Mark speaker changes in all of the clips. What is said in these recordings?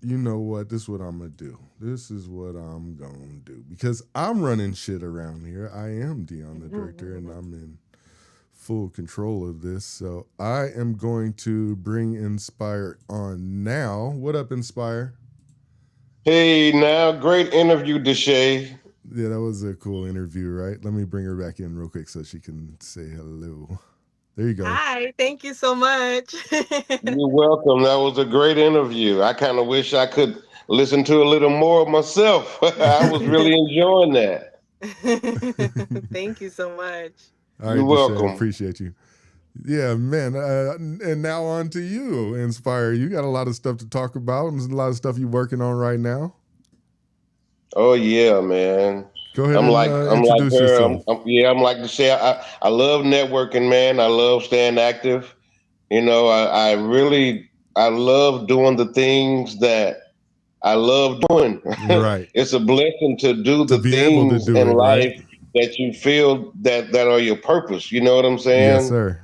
Speaker 1: you know what? This is what I'm gonna do. This is what I'm gonna do because I'm running shit around here. I am Deon, the director, and I'm in full control of this. So I am going to bring Nspire on now. What up, Nspire?
Speaker 2: Hey, now, great interview, Deshay.
Speaker 1: Yeah, that was a cool interview, right? Let me bring her back in real quick so she can say hello. There you go.
Speaker 3: Hi, thank you so much.
Speaker 2: You're welcome. That was a great interview. I kind of wish I could listen to a little more myself. I was really enjoying that.
Speaker 3: Thank you so much.
Speaker 1: All
Speaker 2: You're
Speaker 1: right, Deshae,
Speaker 2: welcome.
Speaker 1: appreciate you. Yeah, man. And now on to you, Inspire. You got a lot of stuff to talk about and a lot of stuff you're working on right now.
Speaker 2: Oh yeah, man.
Speaker 1: Go ahead
Speaker 2: I'm
Speaker 1: and
Speaker 2: like I'm like
Speaker 1: introduce
Speaker 2: her.
Speaker 1: yourself.
Speaker 2: Yeah. I'm like Deshay. I love networking, man. I love staying active. I really I love doing the things that I love doing.
Speaker 1: Right.
Speaker 2: It's a blessing to do
Speaker 1: To
Speaker 2: the
Speaker 1: be able to
Speaker 2: things
Speaker 1: do
Speaker 2: in
Speaker 1: it, right?
Speaker 2: life that you feel that are your purpose. You know what I'm
Speaker 1: Yes,
Speaker 2: saying?
Speaker 1: sir.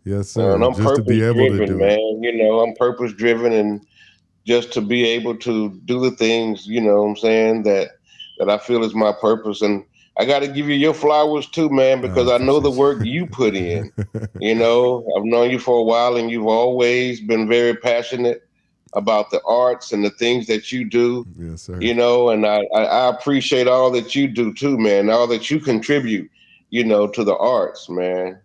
Speaker 1: Yes,
Speaker 2: And
Speaker 1: sir.
Speaker 2: I'm
Speaker 1: Just to
Speaker 2: purpose
Speaker 1: be able to
Speaker 2: driven,
Speaker 1: do it.
Speaker 2: man. I'm purpose driven, and just to be able to do the things, what I'm saying, that I feel is my purpose. And I got to give you your flowers too, man,
Speaker 1: I
Speaker 2: because I know the
Speaker 1: appreciate
Speaker 2: work you put in.
Speaker 1: you.
Speaker 2: I've known you for a while, and you've always been very passionate about the arts and the things that you do.
Speaker 1: Yes, sir.
Speaker 2: And I appreciate all that you do too, man. All that you contribute, to the arts, man.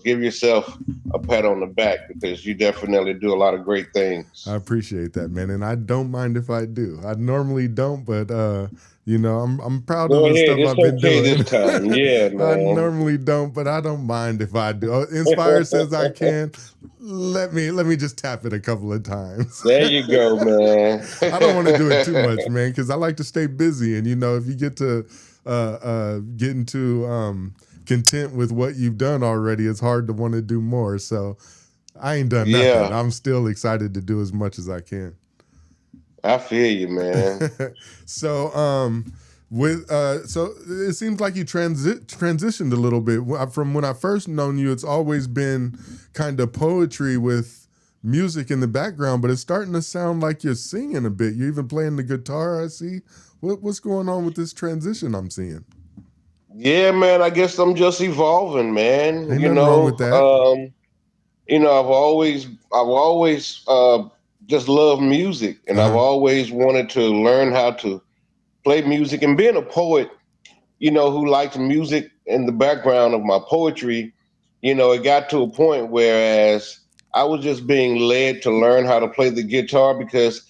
Speaker 2: Give yourself a pat on the back because you definitely do a lot of great
Speaker 1: I
Speaker 2: things.
Speaker 1: appreciate that, man, and I don't mind if I do. I normally don't, but I'm proud of
Speaker 2: Go
Speaker 1: the
Speaker 2: ahead.
Speaker 1: stuff
Speaker 2: It's
Speaker 1: I've been
Speaker 2: okay
Speaker 1: doing.
Speaker 2: this time. Yeah,
Speaker 1: I
Speaker 2: man.
Speaker 1: normally don't, but I don't mind if I do. Inspire says I can. Let me just tap it a couple of times.
Speaker 2: There you go, man.
Speaker 1: I don't want to do it too much, man, because I like to stay busy, and if you get to get into content with what you've done already, it's hard to want to do more. So I ain't done nothing.
Speaker 2: Yeah,
Speaker 1: I'm still excited to do as much as I can.
Speaker 2: I feel you, man.
Speaker 1: So so it seems like you transitioned a little bit from when I first known you. It's always been kind of poetry with music in the background, but it's starting to sound like you're singing a bit. You're even playing the guitar. I see. What's going on with this transition I'm seeing?
Speaker 2: Yeah, man. I guess I'm just evolving, man.
Speaker 1: Ain't nothing wrong with that.
Speaker 2: I've always just loved music, and
Speaker 1: Uh
Speaker 2: I've
Speaker 1: huh.
Speaker 2: always wanted to learn how to play music. And being a poet, who likes music in the background of my poetry, it got to a point whereas I was just being led to learn how to play the guitar because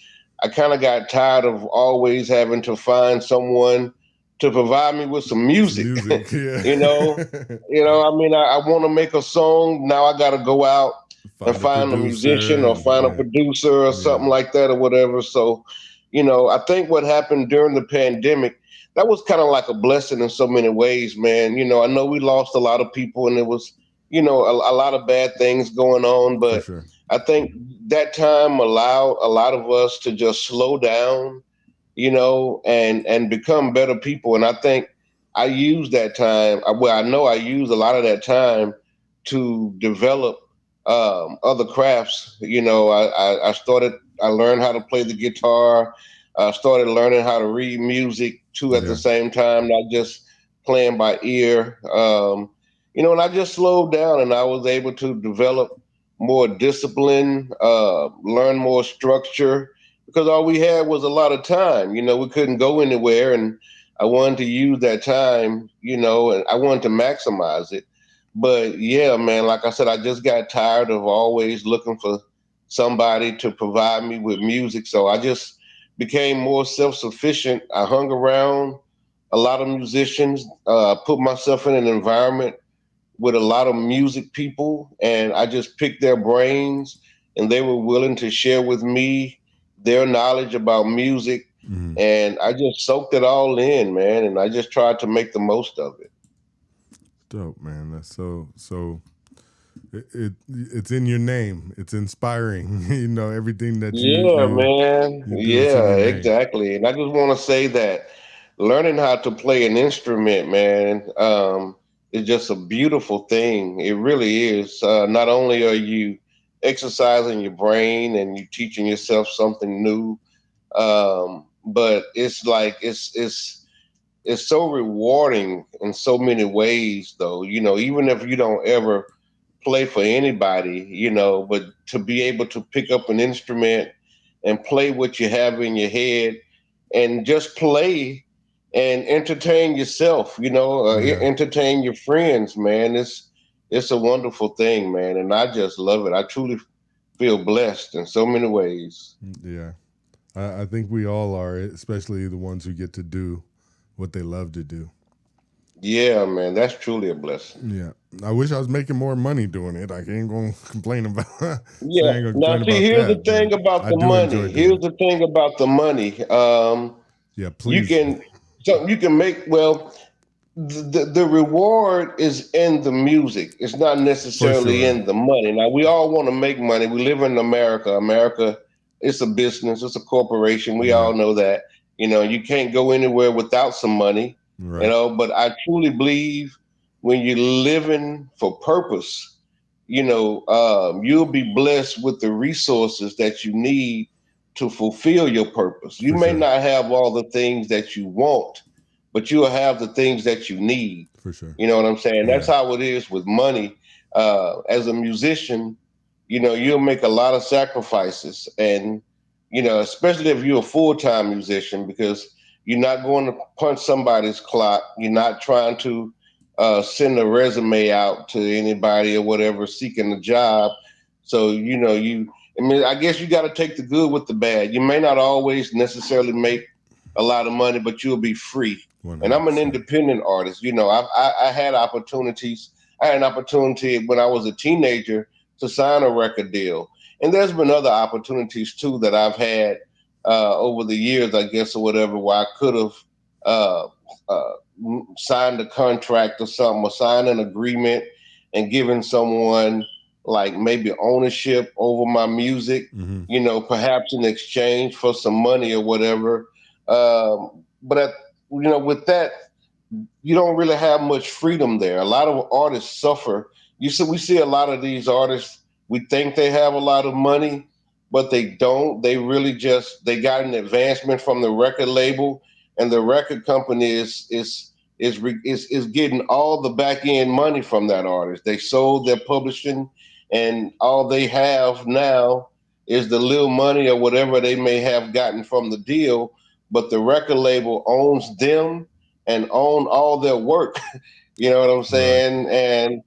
Speaker 2: I kind of got tired of always having to find someone to provide me with some
Speaker 1: Some
Speaker 2: music.
Speaker 1: music, yeah.
Speaker 2: you know, I mean, I want to make a song. Now I got to go out and
Speaker 1: Find a
Speaker 2: find a musician
Speaker 1: producer,
Speaker 2: or
Speaker 1: and
Speaker 2: find a
Speaker 1: yeah,
Speaker 2: producer or
Speaker 1: yeah.
Speaker 2: something like that or whatever. So, I think what happened during the pandemic, that was kind of like a blessing in so many ways, man. I know we lost a lot of people and it was, a lot of bad things going on,
Speaker 1: For
Speaker 2: but
Speaker 1: sure.
Speaker 2: I think that time allowed a lot of us to just slow down, and become better people. And I think I used that time. Well, I know I used a lot of that time to develop other crafts. I started. I learned how to play the guitar. I started learning how to read music too at the
Speaker 1: Yeah.
Speaker 2: same time, not just playing by ear. And I just slowed down, and I was able to develop more discipline, learn more structure, because all we had was a lot of time. We couldn't go anywhere, and I wanted to use that time, and I wanted to maximize it. But yeah, man, like I said, I just got tired of always looking for somebody to provide me with music. So I just became more self sufficient. I hung around a lot of musicians, put myself in an environment with a lot of music people, and I just picked their brains, and they were willing to share with me their knowledge about music.
Speaker 1: Mhm.
Speaker 2: And I just soaked it all in, man, and I just tried to make the most of it.
Speaker 1: Dope, man. That's so. It's in your name. It's inspiring. Everything that you
Speaker 2: Yeah,
Speaker 1: you
Speaker 2: man.
Speaker 1: you do. It's in
Speaker 2: Yeah,
Speaker 1: your name.
Speaker 2: exactly. And I just want to say that learning how to play an instrument, man, is just a beautiful thing. It really is. Not only are you exercising your brain and you teaching yourself something new, But it's like it's so rewarding in so many ways, though. Even if you don't ever play for anybody, but to be able to pick up an instrument and play what you have in your head and just play and entertain yourself,
Speaker 1: Yeah.
Speaker 2: entertain your friends, man. It's a wonderful thing, man, and I just love it. I truly feel blessed in so many ways.
Speaker 1: Yeah. I think we all are, especially the ones who get to do what they love to do.
Speaker 2: Yeah, man, that's truly a blessing.
Speaker 1: Yeah. I wish I was making more money doing it. I ain't gonna complain about
Speaker 2: Yeah.
Speaker 1: saying
Speaker 2: Now,
Speaker 1: complain
Speaker 2: see,
Speaker 1: about
Speaker 2: here's the
Speaker 1: that, but
Speaker 2: thing about
Speaker 1: I
Speaker 2: the
Speaker 1: do enjoy
Speaker 2: money.
Speaker 1: doing
Speaker 2: Here's
Speaker 1: it.
Speaker 2: the thing about the money.
Speaker 1: Yeah,
Speaker 2: You
Speaker 1: please.
Speaker 2: can you can make well. The reward is in the music. It's not
Speaker 1: For
Speaker 2: necessarily
Speaker 1: sure.
Speaker 2: in the money. Now we all want to make money. We live in America. America, it's a business. It's a corporation. We
Speaker 1: Yeah.
Speaker 2: all know that. You can't go anywhere without some money.
Speaker 1: Right.
Speaker 2: But I truly believe when you're living for purpose, you'll be blessed with the resources that you need to fulfill your purpose. You
Speaker 1: For
Speaker 2: may
Speaker 1: sure.
Speaker 2: not have all the things that you want, but you'll have the things that you need.
Speaker 1: For sure.
Speaker 2: You know what I'm saying? That's
Speaker 1: Yeah.
Speaker 2: how it is with money. As a musician, you'll make a lot of sacrifices, and especially if you're a full-time musician, because you're not going to punch somebody's clock. You're not trying to send a resume out to anybody or whatever seeking a job. So I mean, I guess you got to take the good with the bad. You may not always necessarily make a lot of money, but you'll be free. And I'm an
Speaker 1: 100%.
Speaker 2: independent artist. I had opportunities. I had an opportunity when I was a teenager to sign a record deal, and there's been other opportunities too that I've had over the years, I guess, or whatever, where I could have uh, uh, signed a contract or something, or signed an agreement and given someone like maybe ownership over my music,
Speaker 1: Hmm.
Speaker 2: perhaps in exchange for some money or whatever. But with that, you don't really have much freedom there. A lot of artists suffer. We see a lot of these artists. We think they have a lot of money, but they don't. They really just they got an advancement from the record label, and the record company is getting all the back end money from that artist. They sold their publishing, and all they have now is the little money or whatever they may have gotten from the deal. But the record label owns them and own all their work. You know what I'm
Speaker 1: Right.
Speaker 2: saying? And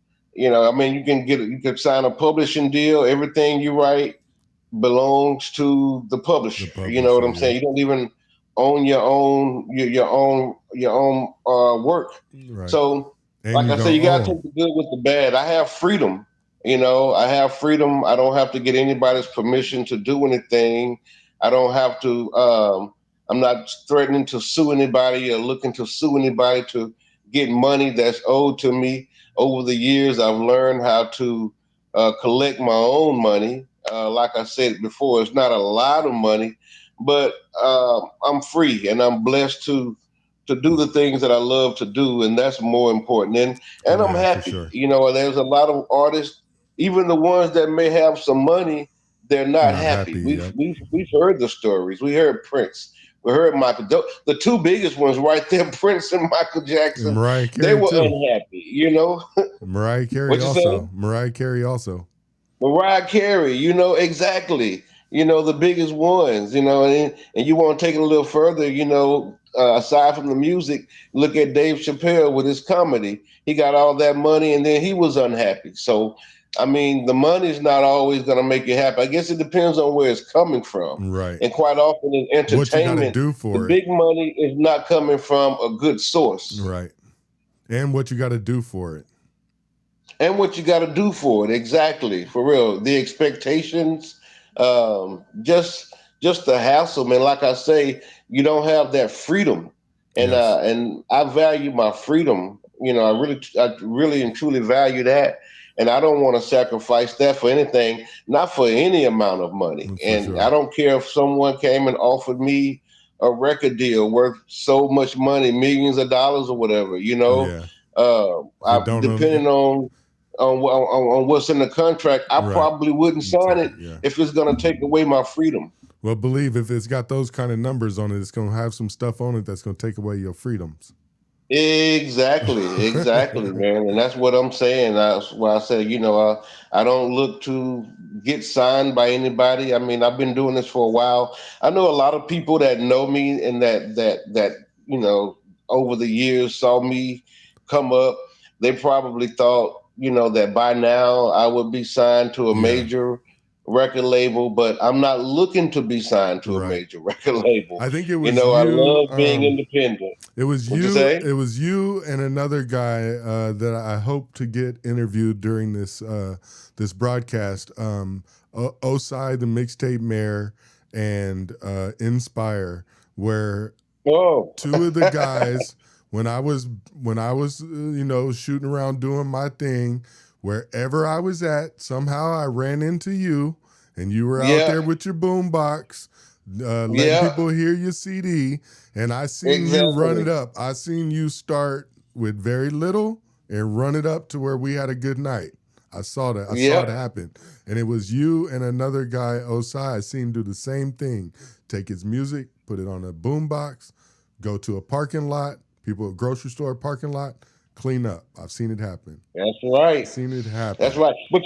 Speaker 2: I mean, you can sign a publishing deal. Everything you write belongs to the
Speaker 1: The
Speaker 2: publisher. You know what
Speaker 1: publisher.
Speaker 2: I'm
Speaker 1: Yeah.
Speaker 2: saying? You don't even own your own work.
Speaker 1: Right.
Speaker 2: So,
Speaker 1: And
Speaker 2: like
Speaker 1: you
Speaker 2: I said,
Speaker 1: don't
Speaker 2: you gotta
Speaker 1: own.
Speaker 2: take the good with the bad. I have freedom. I have freedom. I don't have to get anybody's permission to do anything. I don't have to. I'm not threatening to sue anybody or looking to sue anybody to get money that's owed to me. Over the years, I've learned how to collect my own money. Like I said before, it's not a lot of money, but I'm free and I'm blessed to do the things that I love to do, and that's more important. And I'm
Speaker 1: Yeah, for
Speaker 2: happy.
Speaker 1: sure.
Speaker 2: There's a lot of artists, even the ones that may have some money, they're not
Speaker 1: Not
Speaker 2: happy.
Speaker 1: happy.
Speaker 2: We've
Speaker 1: Yep.
Speaker 2: we've we've heard the stories. We heard Prince. We heard Michael. The two biggest ones right there, Prince and Michael
Speaker 1: And
Speaker 2: Jackson.
Speaker 1: Mariah
Speaker 2: They
Speaker 1: Carey
Speaker 2: were
Speaker 1: too.
Speaker 2: unhappy.
Speaker 1: Mariah Carey
Speaker 2: What you
Speaker 1: also.
Speaker 2: saying?
Speaker 1: Mariah Carey also.
Speaker 2: Mariah Carey, exactly. The biggest ones, and you want to take it a little further, aside from the music, look at Dave Chappelle with his comedy. He got all that money and then he was unhappy. So, I mean, the money's not always going to make you happy. I guess it depends on where it's coming from.
Speaker 1: Right.
Speaker 2: And quite often in
Speaker 1: What you got to
Speaker 2: entertainment,
Speaker 1: do
Speaker 2: the
Speaker 1: for it.
Speaker 2: big money is not coming from a good source.
Speaker 1: Right. And what you got to do for it.
Speaker 2: And what you got to do for it, exactly, for real. The expectations, just the hassle, man. Like I say, you don't have that freedom,
Speaker 1: Yes.
Speaker 2: and I value my freedom. I really and truly value that, and I don't want to sacrifice that for anything, not for any amount of money.
Speaker 1: For
Speaker 2: And
Speaker 1: sure.
Speaker 2: I don't care if someone came and offered me a record deal worth so much money, millions of dollars or whatever.
Speaker 1: Yeah. If it don't
Speaker 2: Depending on what's in the contract, I
Speaker 1: right.
Speaker 2: probably wouldn't sign
Speaker 1: Take
Speaker 2: it
Speaker 1: it. Yeah.
Speaker 2: if it's going to take away my freedom.
Speaker 1: Well, believe if it's got those kind of numbers on it, it's going to have some stuff on it that's going to take away your freedoms.
Speaker 2: Exactly, man, and that's what I'm saying. That's why I said, I don't look to get signed by anybody. I mean, I've been doing this for a while. I know a lot of people that know me and that over the years saw me come up. They probably thought, that by now I would be signed to a
Speaker 1: Yeah.
Speaker 2: major record label, but I'm not looking to be signed to a
Speaker 1: Right.
Speaker 2: major record label.
Speaker 1: I think it
Speaker 2: You
Speaker 1: was
Speaker 2: know, I
Speaker 1: you.
Speaker 2: love being independent.
Speaker 1: It was
Speaker 2: What'd you
Speaker 1: you.
Speaker 2: say?
Speaker 1: It was you and another guy that I hope to get interviewed during this broadcast. 𝐿𝐲 the mixtape mayor and Nspire, where
Speaker 2: Whoa.
Speaker 1: two of the guys when I was shooting around doing my thing, wherever I was at, somehow I ran into you, and you were out there with your boombox. Letting people hear your CD, and I seen you run it up. I seen you start with very little and run it up to where we had a good night. I saw that. I saw it happen, and it was you and another guy, 𝐿𝐲. I seen him do the same thing. Take his music, put it on a boombox, go to a parking lot, a grocery store parking lot, clean up. I've seen it happen.
Speaker 2: That's right.
Speaker 1: I've seen it happen.
Speaker 2: That's right. But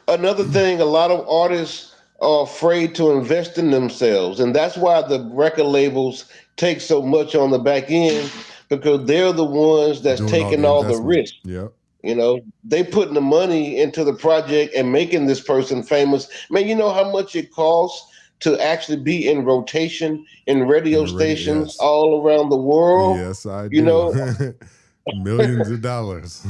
Speaker 2: another thing, a lot of artists are afraid to invest in themselves. And that's why the record labels take so much on the back end, because they're the ones that's taking all the risk.
Speaker 1: Yeah.
Speaker 2: They putting the money into the project and making this person famous. Man, you know how much it costs to actually be in rotation in radio stations all around the world?
Speaker 1: Yes, I do. Millions of dollars.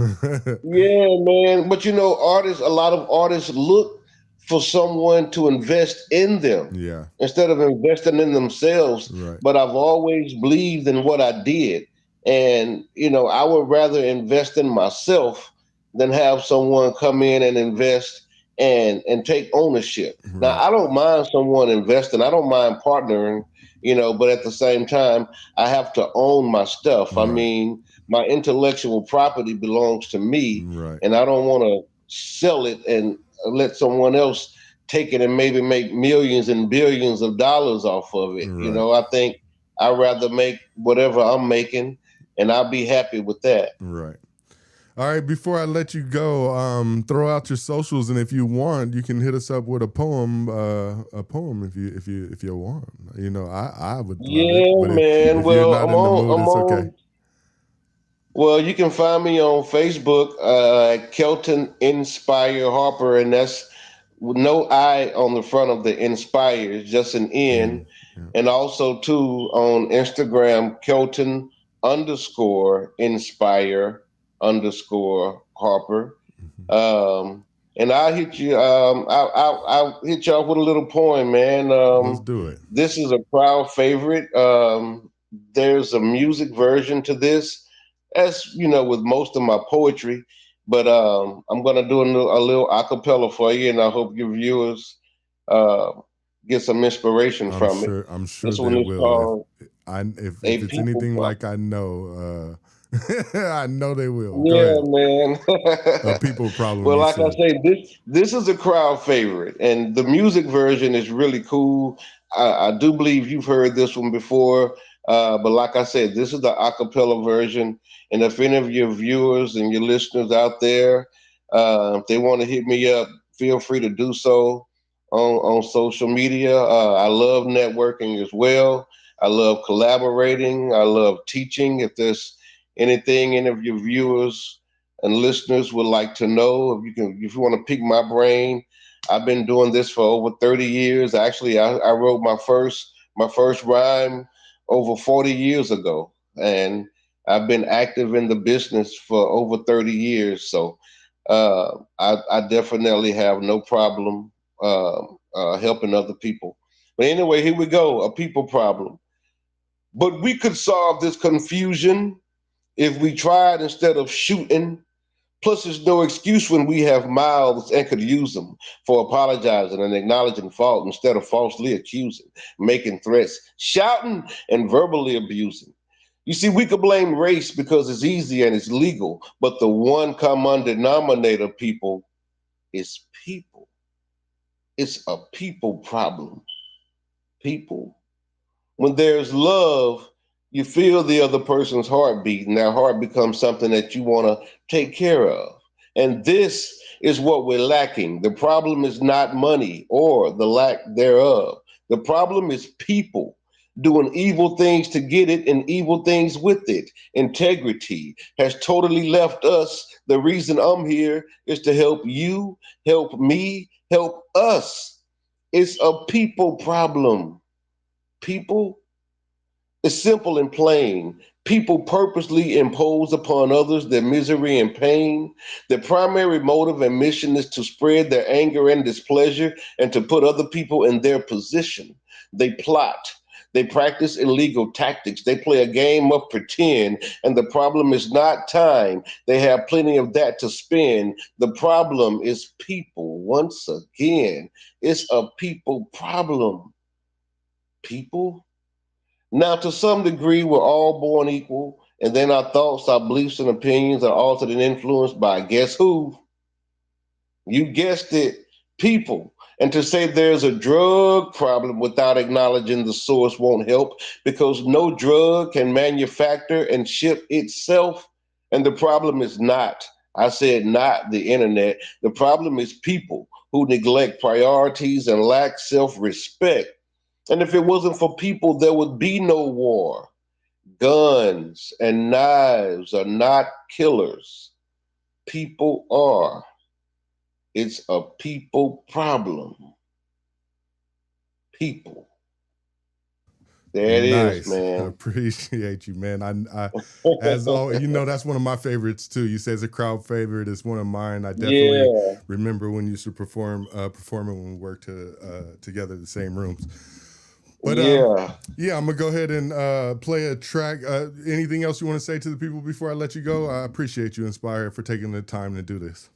Speaker 2: Yeah, man. But a lot of artists look for someone to invest in them instead of investing in themselves.
Speaker 1: Right.
Speaker 2: But I've always believed in what I did. And, I would rather invest in myself than have someone come in and invest and take ownership.
Speaker 1: Right.
Speaker 2: Now, I don't mind someone investing. I don't mind partnering, but at the same time, I have to own my stuff.
Speaker 1: Right.
Speaker 2: I mean, my intellectual property belongs to me, and I don't want to sell it and let someone else take it and maybe make millions and billions of dollars off of it.
Speaker 1: Right.
Speaker 2: I think I'd rather make whatever I'm making, and I'll be happy with that.
Speaker 1: Right. All right, before I let you go, throw out your socials, and if you want, you can hit us up with a poem if you want. I would love it. But
Speaker 2: man.
Speaker 1: If you're not in the mood, it's okay.
Speaker 2: Well, you can find me on Facebook, Kelton Nspire Harper, and that's with no I on the front of the Nspire, it's just an N. And also too on Instagram, Kelton_Nspire_Harper. And I'll hit you. I'll hit y'all with a little poem, man.
Speaker 1: Let's do it.
Speaker 2: This is a crowd favorite. There's a music version to this, as with most of my poetry. But I'm gonna do a little acapella for you, and I hope your viewers get some inspiration from it.
Speaker 1: I'm sure
Speaker 2: this
Speaker 1: they
Speaker 2: one is
Speaker 1: will.
Speaker 2: called
Speaker 1: If it's anything like I know, I know they will.
Speaker 2: Yeah, man.
Speaker 1: A people problem.
Speaker 2: Well, like I say, this is a crowd favorite, and the music version is really cool. I do believe you've heard this one before, but like I said, this is the acapella version. And if any of your viewers and your listeners out there, if they want to hit me up, feel free to do so on social media. I love networking as well. I love collaborating. I love teaching. If there's anything any of your viewers and listeners would like to know, if you want to pick my brain, I've been doing this for over 30 years. Actually, I wrote my first rhyme over 40 years ago, and I've been active in the business for over 30 years. So I definitely have no problem helping other people. But anyway, here we go, a people problem. But we could solve this confusion if we tried instead of shooting. Plus, there's no excuse when we have mouths and could use them for apologizing and acknowledging fault instead of falsely accusing, making threats, shouting, and verbally abusing. You see, we could blame race because it's easy and it's legal, but the one common denominator, people, is people. It's a people problem. People. When there's love, you feel the other person's heartbeat, and that heart becomes something that you want to take care of. And this is what we're lacking. The problem is not money or the lack thereof. The problem is people doing evil things to get it and evil things with it. Integrity has totally left us. The reason I'm here is to help you, help me, help us. It's a people problem. People, it's simple and plain. People purposely impose upon others their misery and pain. Their primary motive and mission is to spread their anger and displeasure and to put other people in their position. They plot. They practice illegal tactics. They play a game of pretend. And the problem is not time. They have plenty of that to spend. The problem is people. Once again, it's a people problem. People. Now, to some degree, we're all born equal, and then our thoughts, our beliefs, and opinions are altered and influenced by guess who? You guessed it, people. And to say there's a drug problem without acknowledging the source won't help because no drug can manufacture and ship itself. And the problem is not, I said not the internet, the problem is people who neglect priorities and lack self respect. And if it wasn't for people, there would be no war. Guns and knives are not killers. People are. It's a people problem. People. There it
Speaker 1: Nice.
Speaker 2: is, man.
Speaker 1: I appreciate you, man. I as always, that's one of my favorites too. You say it's a crowd favorite. It's one of mine. I definitely remember when you used to performing when we worked together in the same rooms. But I'm gonna go ahead and play a track. Anything else you want to say to the people before I let you go? I appreciate you, Nspire, for taking the time to do this.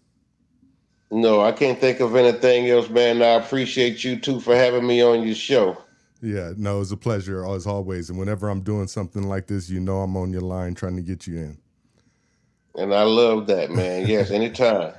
Speaker 2: No, I can't think of anything else, man. I appreciate you too for having me on your show.
Speaker 1: Yeah, no, it's a pleasure as always. And whenever I'm doing something like this, I'm on your line trying to get you in.
Speaker 2: And I love that, man. Yes, anytime.